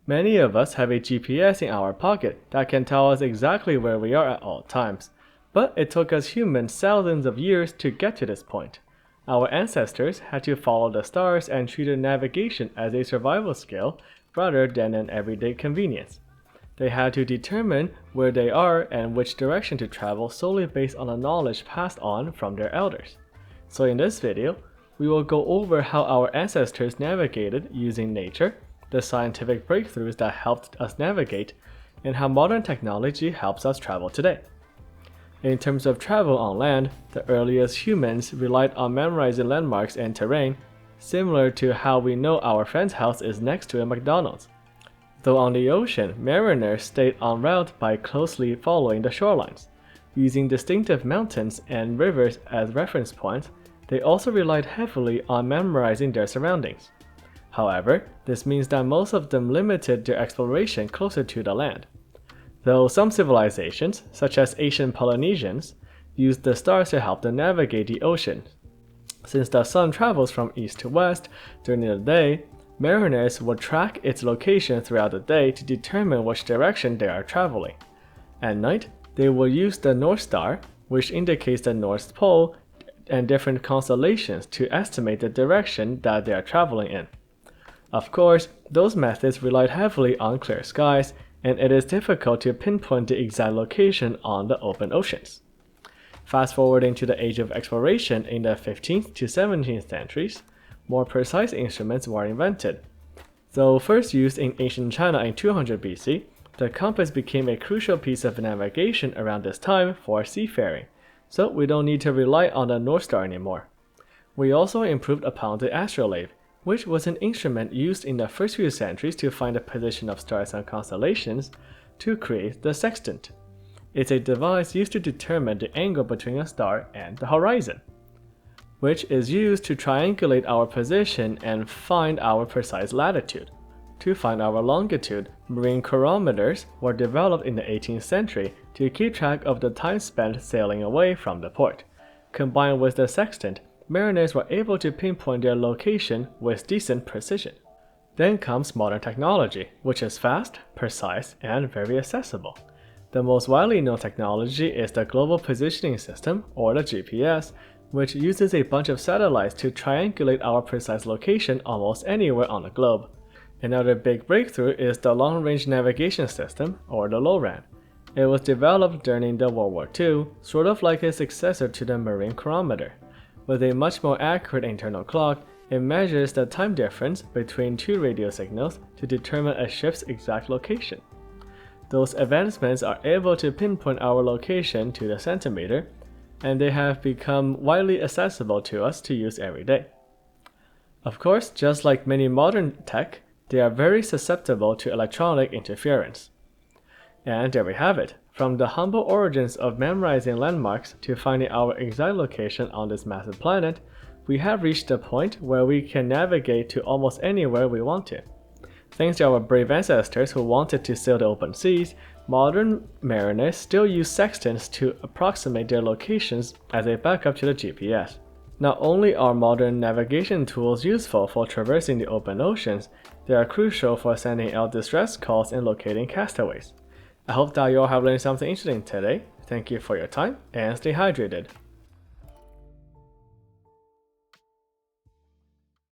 Many of us have a GPS in our pocket that can tell us exactly where we are at all times, but it took us humans thousands of years to get to this point. Our ancestors had to follow the stars and treated navigation as a survival skill rather than an everyday convenience. They had to determine where they are and which direction to travel solely based on the knowledge passed on from their elders. So in this video, we will go over how our ancestors navigated using nature, the scientific breakthroughs that helped us navigate, and how modern technology helps us travel today. In terms of travel on land, the earliest humans relied on memorizing landmarks and terrain, similar to how we know our friend's house is next to a McDonald's. Though on the ocean, mariners stayed en route by closely following the shorelines. Using distinctive mountains and rivers as reference points, they also relied heavily on memorizing their surroundings. However, this means that most of them limited their exploration closer to the land. Though some civilizations, such as ancient Polynesians, used the stars to help them navigate the ocean. Since the sun travels from east to west during the day, mariners would track its location throughout the day to determine which direction they are traveling. At night, they will use the North Star, which indicates the North Pole, and different constellations to estimate the direction that they are traveling in. Of course, those methods relied heavily on clear skies, and it is difficult to pinpoint the exact location on the open oceans. Fast forwarding to the age of exploration in the 15th to 17th centuries, more precise instruments were invented. Though first used in ancient China in 200 BC, the compass became a crucial piece of navigation around this time for seafaring, so we don't need to rely on the North Star anymore. We also improved upon the astrolabe, which was an instrument used in the first few centuries to find the position of stars and constellations, to create the sextant. It's a device used to determine the angle between a star and the horizon, which is used to triangulate our position and find our precise latitude. To find our longitude, marine chronometers were developed in the 18th century to keep track of the time spent sailing away from the port. Combined with the sextant, mariners were able to pinpoint their location with decent precision. Then comes modern technology, which is fast, precise, and very accessible. The most widely known technology is the Global Positioning System, or the GPS, which uses a bunch of satellites to triangulate our precise location almost anywhere on the globe. Another big breakthrough is the Long Range Navigation System, or the LORAN. It was developed during the World War II, sort of like a successor to the marine chronometer. With a much more accurate internal clock, it measures the time difference between two radio signals to determine a ship's exact location. Those advancements are able to pinpoint our location to the centimeter, and they have become widely accessible to us to use every day. Of course, just like many modern tech, they are very susceptible to electronic interference. And there we have it. From the humble origins of memorizing landmarks to finding our exact location on this massive planet, we have reached a point where we can navigate to almost anywhere we want to. Thanks to our brave ancestors who wanted to sail the open seas, modern mariners still use sextants to approximate their locations as a backup to the GPS. Not only are modern navigation tools useful for traversing the open oceans, they are crucial for sending out distress calls and locating castaways. I hope that you all have learned something interesting today. Thank you for your time and stay hydrated.